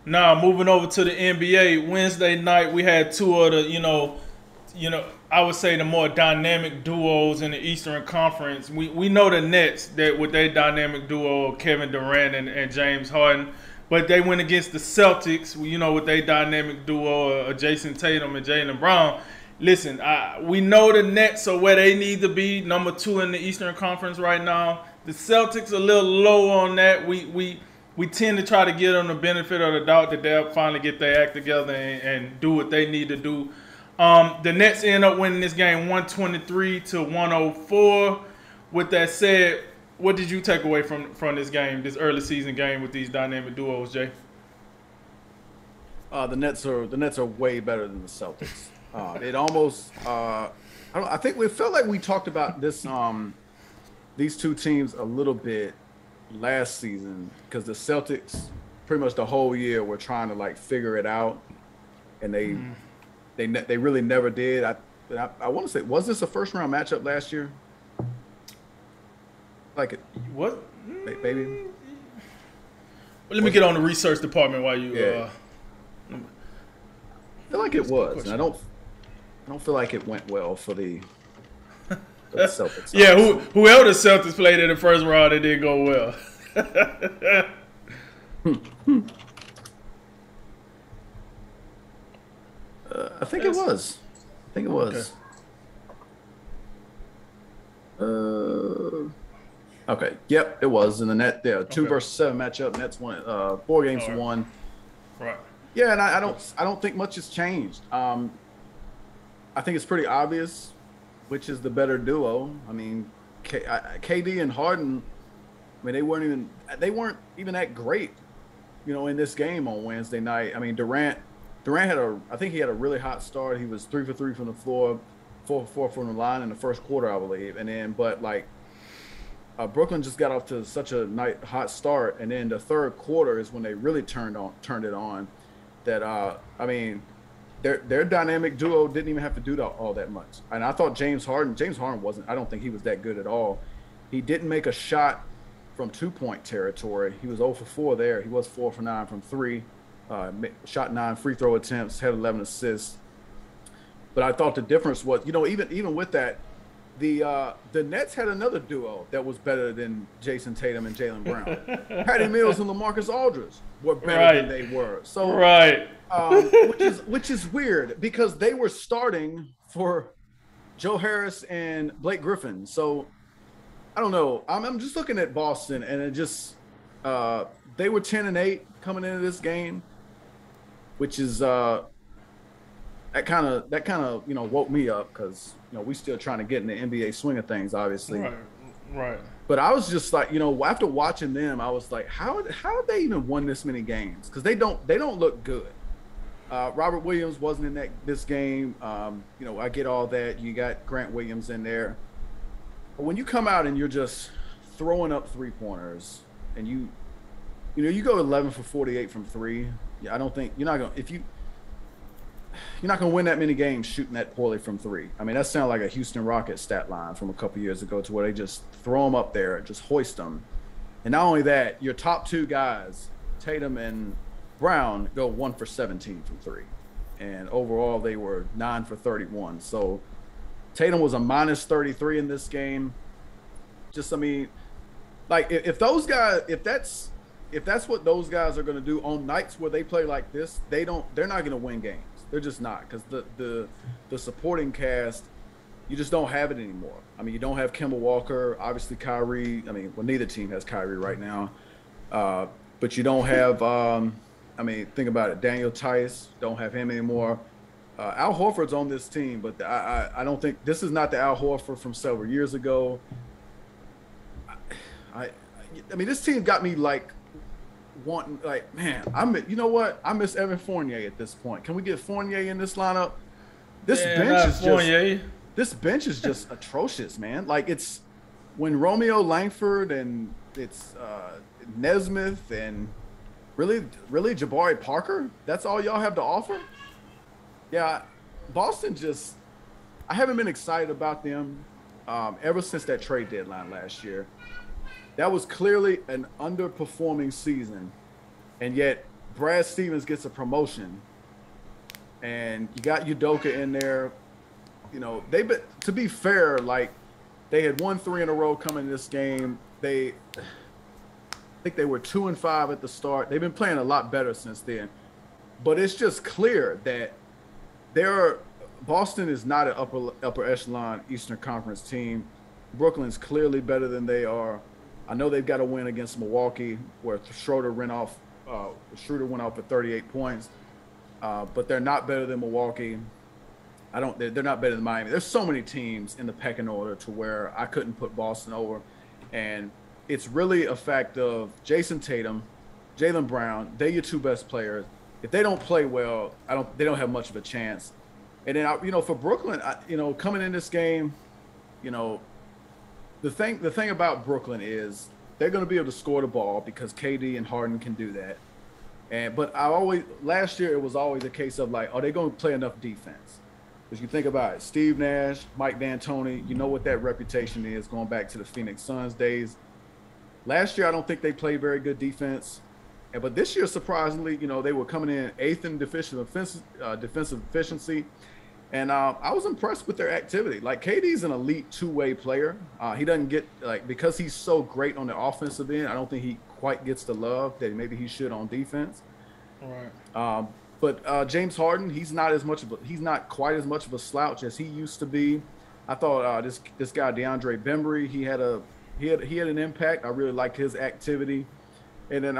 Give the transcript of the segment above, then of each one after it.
Now moving over to the NBA, Wednesday night we had two of the, I would say the more dynamic duos in the Eastern Conference. We know the Nets that with their dynamic duo Kevin Durant and James Harden, but they went against the Celtics. With their dynamic duo Jason Tatum and Jaylen Brown. Listen, we know the Nets are where they need to be, number two in the Eastern Conference right now. The Celtics a little low on that. We tend to try to give them the benefit of the doubt that they'll finally get their act together and do what they need to do. The Nets end up winning this game 123 to 104. With that said, what did you take away from this game, this early season game with these dynamic duos, Jay? The Nets are way better than the Celtics. It almost I think we felt like we talked about this these two teams a little bit last season because the Celtics pretty much the whole year were trying to like figure it out, and they really never did. I want to say, was this a first round matchup last year? Like it, What? maybe. Well, let me get on the research department while you. Yeah. I feel like it was, and I don't feel like it went well for the Celtics. Yeah, whoever the Celtics played in the first round, it didn't go well. I think it was. I think it was. Okay. Yep, it was in the net. Yeah, 2 versus 7 matchup. Nets won 4 games to 1. Right. Yeah, and I don't think much has changed. I think it's pretty obvious which is the better duo. I mean, KD and Harden. I mean, they weren't even that great, in this game on Wednesday night. I mean, Durant I think he had a really hot start. He was 3 for 3 from the floor, 4 for 4 from the line in the first quarter, I believe. And then, but like, Brooklyn just got off to such a hot start, and then the third quarter is when they really turned it on. That I mean, their dynamic duo didn't even have to do all that much. And I thought James Harden wasn't. I don't think he was that good at all. He didn't make a shot from 2-point territory. He was 0 for 4 there. He was 4 for 9 from 3. Shot 9 free throw attempts, had 11 assists. But I thought the difference was, even with that, the Nets had another duo that was better than Jason Tatum and Jaylen Brown. Patty Mills and LaMarcus Aldridge were better than they were. So right, which is weird because they were starting for Joe Harris and Blake Griffin. So I don't know. I'm just looking at Boston, and it just they were 10-8 coming into this game, which is that kind of woke me up because we still trying to get in the NBA swing of things, obviously. Right. But I was just like, after watching them, I was like, how have they even won this many games? Because they don't look good. Robert Williams wasn't in this game. I get all that. You got Grant Williams in there. But when you come out and you're just throwing up 3-pointers and you go 11 for 48 from 3, I don't think you're not gonna win that many games shooting that poorly from 3. I mean, that sounds like a Houston Rockets stat line from a couple years ago, to where they just throw them up there, just hoist them. And not only that, your top 2 guys, Tatum and Brown, go 1 for 17 from 3, and overall they were 9 for 31. So Tatum was a minus 33 in this game. Just, I mean, like if that's what those guys are going to do on nights where they play like this, they're not going to win games. They're just not, because the supporting cast, you just don't have it anymore. I mean, you don't have Kemba Walker, obviously Kyrie. I mean, well, neither team has Kyrie right now, but you don't have. I mean, think about it. Daniel Tice, don't have him anymore. Al Horford's on this team, but I don't think this is not the Al Horford from several years ago. I mean, this team got me like wanting, like, man, you know what? I miss Evan Fournier at this point. Can we get Fournier in this lineup? This bench is just atrocious, man. Like, it's when Romeo Langford and it's Nesmith and really Jabari Parker. That's all y'all have to offer. Yeah, Boston just, I haven't been excited about them ever since that trade deadline last year. That was clearly an underperforming season, and yet Brad Stevens gets a promotion, and you got Udoka in there. You know, to be fair, like they had won 3 in a row coming this game. I think they were 2-5 at the start. They've been playing a lot better since then. But it's just clear that Boston is not an upper echelon Eastern Conference team. Brooklyn's clearly better than they are. I know they've got a win against Milwaukee where Schroeder went off for 38 points. But they're not better than Milwaukee. They're not better than Miami. There's so many teams in the pecking order to where I couldn't put Boston over. And it's really a fact of Jason Tatum, Jaylen Brown. They're your 2 best players. If they don't play well, they don't have much of a chance. And then, for Brooklyn, coming in this game, the thing about Brooklyn is they're going to be able to score the ball because KD and Harden can do that. But last year it was always a case of like, are they going to play enough defense? Because you think about it, Steve Nash, Mike D'Antoni, you know what that reputation is going back to the Phoenix Suns days. Last year, I don't think they played very good defense. But this year, surprisingly, they were coming in 8th in defensive efficiency. And I was impressed with their activity. Like, KD's an elite 2-way player. He doesn't get, because he's so great on the offensive end, I don't think he quite gets the love that maybe he should on defense. Right. But James Harden, he's not quite as much of a slouch as he used to be. I thought this guy DeAndre Bembry, he had an impact. I really liked his activity. And then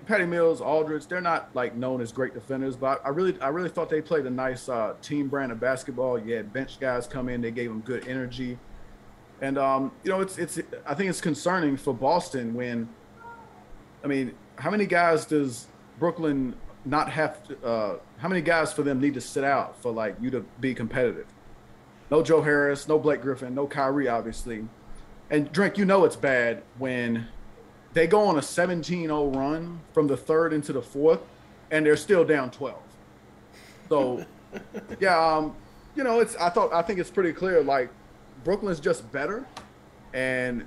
Patty Mills, Aldridge, they're not known as great defenders, but I really thought they played a nice team brand of basketball. You had bench guys come in, they gave them good energy. And I think it's concerning for Boston when, how many guys does Brooklyn not have to, how many guys for them need to sit out for you to be competitive? No Joe Harris, no Blake Griffin, no Kyrie, obviously. And Drink, it's bad when they go on a 17-0 run from the 3rd into the 4th, and they're still down 12. So, yeah, I think it's pretty clear. Brooklyn's just better, and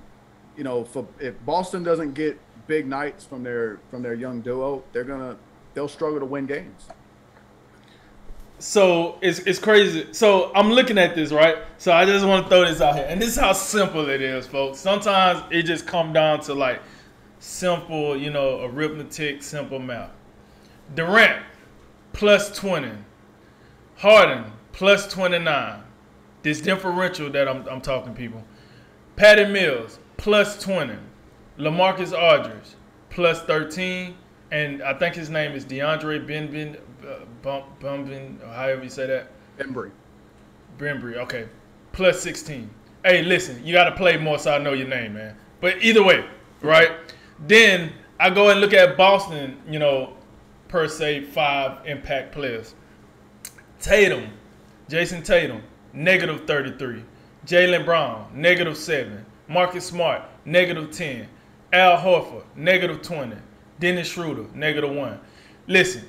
if Boston doesn't get big nights from their young duo, they'll struggle to win games. So it's crazy. So I'm looking at this, right? So I just want to throw this out here, and this is how simple it is, folks. Sometimes it just comes down to simple, arithmetic, simple math. Durant plus 20, Harden plus 29. This differential that I'm talking, people. Patty Mills plus 20, LaMarcus Aldridge plus 13, and I think his name is DeAndre Bumbin, or however you say that. Bembry, okay. Plus 16. Hey, listen, you got to play more so I know your name, man. But either way, right? Then I go and look at Boston, per se, 5 impact players. Tatum, Jason Tatum, negative 33. Jaylen Brown, negative 7. Marcus Smart, negative 10. Al Horford, negative 20. Dennis Schroeder, negative 1. Listen,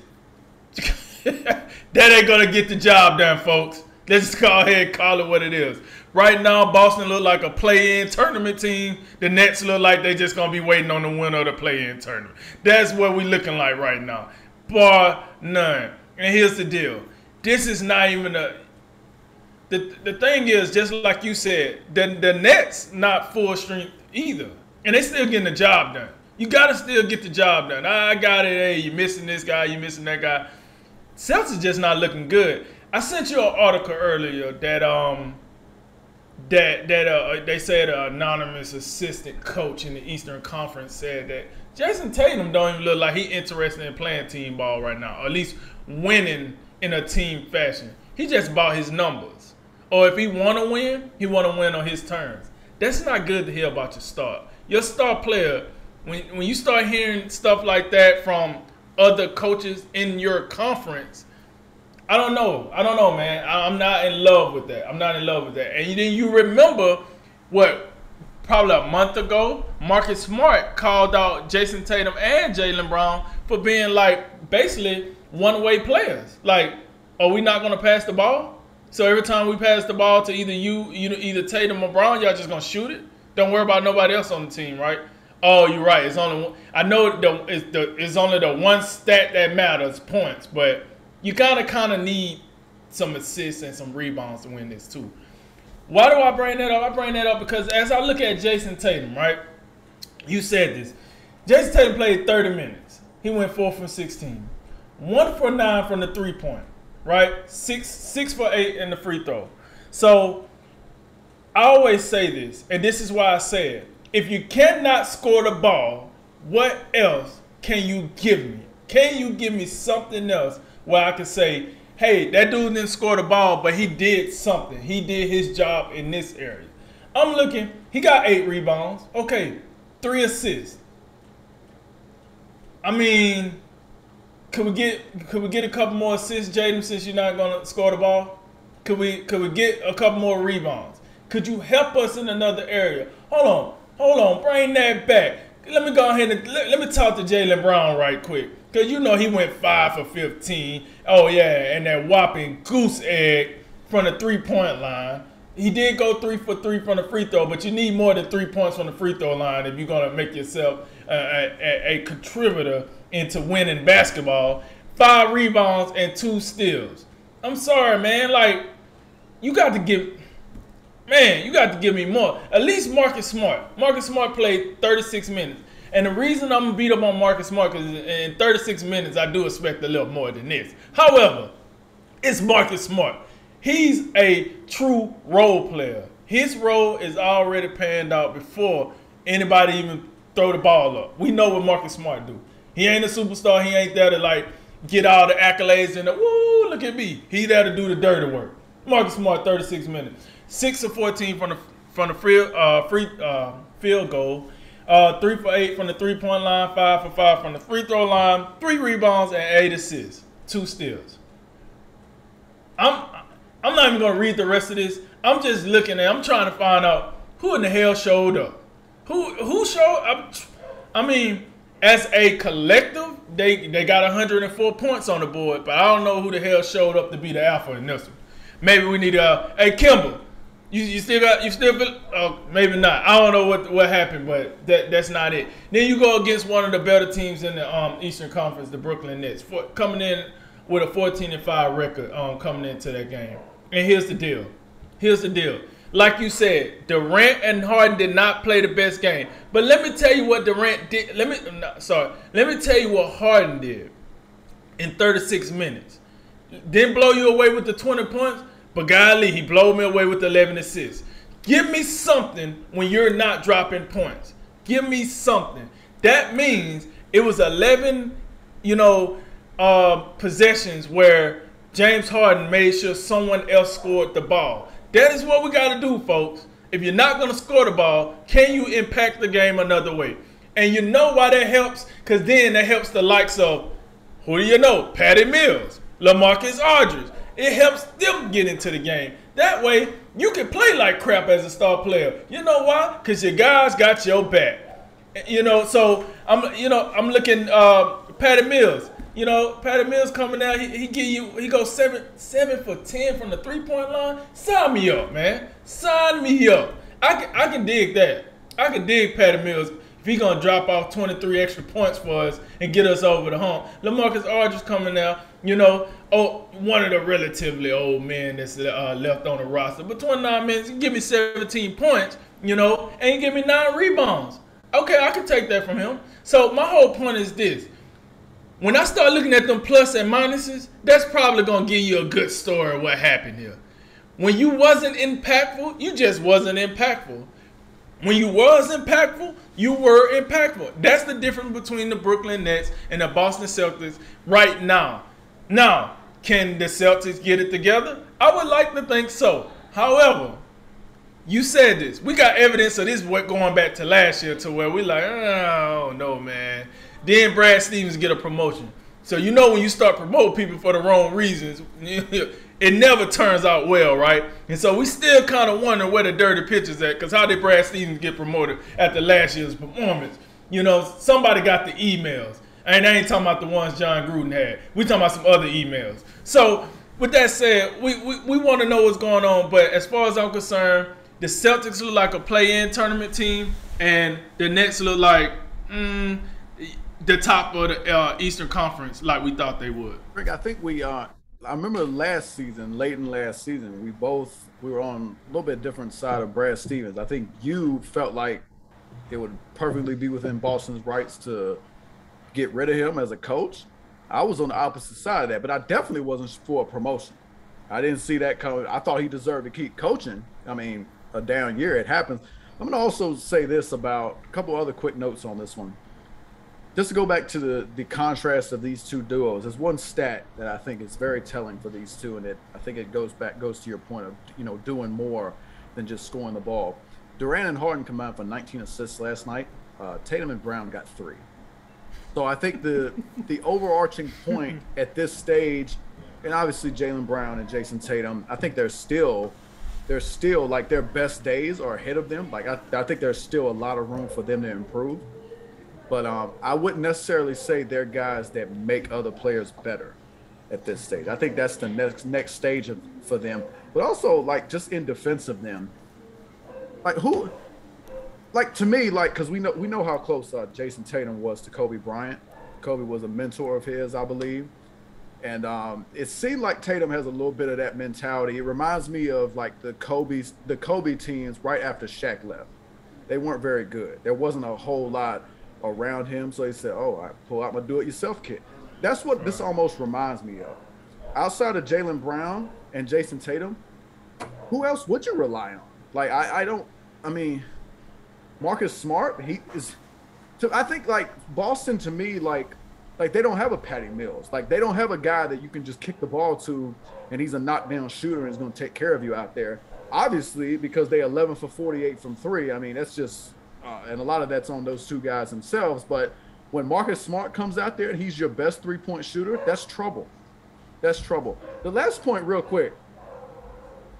that ain't going to get the job done, folks. Let's just go ahead and call it what it is. Right now, Boston look like a play-in tournament team. The Nets look like they just going to be waiting on the winner of the play-in tournament. That's what we looking like right now. Bar none. And here's the deal. This is not even a... The thing is, just like you said, the Nets not full strength either. And they still getting the job done. You got to still get the job done. I got it. Hey, you missing this guy. You missing that guy. Celtics just not looking good. I sent you an article earlier that they said an anonymous assistant coach in the Eastern Conference said that Jason Tatum don't even look like he interested in playing team ball right now, or at least winning in a team fashion. He just bought his numbers. Or if he want to win, he want to win on his terms. That's not good to hear about your star. Your star player, when you start hearing stuff like that from other coaches in your conference, I don't know, man. I'm not in love with that. And then you remember probably a month ago, Marcus Smart called out Jason Tatum and Jaylen Brown for being basically one-way players. Are we not going to pass the ball? So every time we pass the ball to either Tatum or Brown, y'all just going to shoot it? Don't worry about nobody else on the team, right? Oh, you're right. It's only one. I know it's only the one stat that matters, points. But you kind of need some assists and some rebounds to win this too. Why do I bring that up? I bring that up because as I look at Jason Tatum, right? You said this. Jason Tatum played 30 minutes. He went 4 for 16. 1 for 9 from the 3-point, right? 6 for 8 in the free throw. So I always say this, and this is why I say it. If you cannot score the ball, what else can you give me? Can you give me something else where I can say, hey, that dude didn't score the ball, but he did something. He did his job in this area. I'm looking, he got 8 rebounds. Okay, 3 assists. I mean, could we get a couple more assists, Jaden, since you're not gonna score the ball? Could we get a couple more rebounds? Could you help us in another area? Hold on, bring that back. Let me go ahead and let me talk to Jaylen Brown right quick. Because you know he went 5 for 15. Oh, yeah, and that whopping goose egg from the 3-point line. He did go 3 for 3 from the free throw, but you need more than 3 points from the free throw line if you're going to make yourself a contributor into winning basketball. 5 rebounds and 2 steals. I'm sorry, man. Like, you got to give me more. At least Marcus Smart. Marcus Smart played 36 minutes. And the reason I'm going to beat up on Marcus Smart is in 36 minutes, I do expect a little more than this. However, it's Marcus Smart. He's a true role player. His role is already panned out before anybody even throw the ball up. We know what Marcus Smart do. He ain't a superstar. He ain't there to, like, get all the accolades and woo, look at me. He's there to do the dirty work. Marcus Smart, 36 minutes. 6 of 14 from the field goal. 3 for 8 from the 3-point line, 5 for 5 from the free throw line, 3 rebounds and 8 assists, 2 steals. I'm not even gonna read the rest of this. I'm just looking at. I'm trying to find out who in the hell showed up. Who showed up? I mean, as a collective, they got 104 points on the board, but I don't know who the hell showed up to be the alpha in this one. Maybe we need hey Kimber. You still feel, maybe not. I don't know what happened, but that's not it. Then you go against one of the better teams in the Eastern Conference, the Brooklyn Nets, coming in with a 14-5 record coming into that game. And here's the deal. Like you said, Durant and Harden did not play the best game. But let me tell you what Durant did. Let me tell you what Harden did in 36 minutes. Didn't blow you away with the 20 points. But golly, he blew me away with 11 assists. Give me something when you're not dropping points. Give me something. That means it was 11, possessions where James Harden made sure someone else scored the ball. That is what we got to do, folks. If you're not going to score the ball, can you impact the game another way? And you know why that helps? Because then that helps the likes of, who do you know? Patty Mills, LaMarcus Aldridge. It helps them get into the game. That way, you can play like crap as a star player. You know why? Because your guys got your back. So I'm looking Patty Mills. Patty Mills coming out. He goes 7 for 10 from the 3-point line. Sign me up, man. Sign me up. I can dig that. I can dig Patty Mills if he's gonna drop off 23 extra points for us and get us over the hump. LaMarcus Aldridge coming out. One of the relatively old men that's left on the roster. But 29 minutes, you give me 17 points, and you give me 9 rebounds. Okay, I can take that from him. So my whole point is this. When I start looking at them plus and minuses, that's probably going to give you a good story of what happened here. When you wasn't impactful, you just wasn't impactful. When you was impactful, you were impactful. That's the difference between the Brooklyn Nets and the Boston Celtics right now. Now, can the Celtics get it together? I would like to think so. However, you said this. We got evidence of this going back to last year to where we like, oh, no, man. Then Brad Stevens get a promotion. So when you start promoting people for the wrong reasons, it never turns out well, right? And so we still kind of wonder where the dirty picture's at, because how did Brad Stevens get promoted after last year's performance? Somebody got the emails. And I ain't talking about the ones John Gruden had. We talking about some other emails. So with that said, we want to know what's going on. But as far as I'm concerned, the Celtics look like a play-in tournament team, and the Nets look like the top of the Eastern Conference, like we thought they would. Rick, I think I remember last season, late in last season, we were on a little bit different side of Brad Stevens. I think you felt like it would perfectly be within Boston's rights to get rid of him as a coach. I was on the opposite side of that, but I definitely wasn't for a promotion. I didn't see that coming. I thought he deserved to keep coaching. I mean, a down year, it happens. I'm going to also say this about a couple other quick notes on this one. Just to go back to the contrast of these two duos, there's one stat that I think is very telling for these two, and I think it goes to your point of doing more than just scoring the ball. Durant and Harden combined for 19 assists last night. Tatum and Brown got 3. So I think the overarching point at this stage, and obviously Jaylen Brown and Jason Tatum, I think they're still like their best days are ahead of them. Like I think there's still a lot of room for them to improve. But I wouldn't necessarily say they're guys that make other players better at this stage. I think that's the next stage for them. But also, like, just in defense of them, like to me, like, because we know how close Jason Tatum was to Kobe Bryant. Kobe was a mentor of his, I believe. And it seemed like Tatum has a little bit of that mentality. It reminds me of, like, the Kobe teams right after Shaq left. They weren't very good. There wasn't a whole lot around him, so he said, I pull out my do-it-yourself kit. That's what this almost reminds me of. Outside of Jaylen Brown and Jason Tatum, who else would you rely on? Like, I mean, Marcus Smart, I think, like, Boston, to me, like they don't have a Patty Mills. Like, they don't have a guy that you can just kick the ball to and he's a knockdown shooter and is going to take care of you out there. Obviously, because they 11 for 48 from 3, I mean, that's just and a lot of that's on those two guys themselves. But when Marcus Smart comes out there and he's your best three-point shooter, that's trouble. That's trouble. The last point, real quick,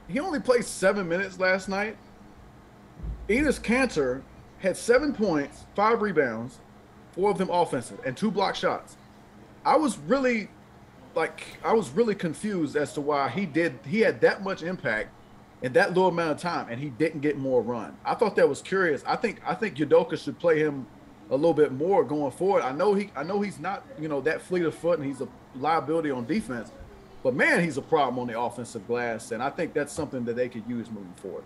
he only played 7 minutes last night. Enes Kanter had 7 points, 5 rebounds, 4 of them offensive, and 2 block shots. I was really confused as to why he had that much impact in that little amount of time, and he didn't get more run. I thought that was curious. I think Udoka should play him a little bit more going forward. I know he's not, that fleet of foot, and he's a liability on defense, but man, he's a problem on the offensive glass, and I think that's something that they could use moving forward.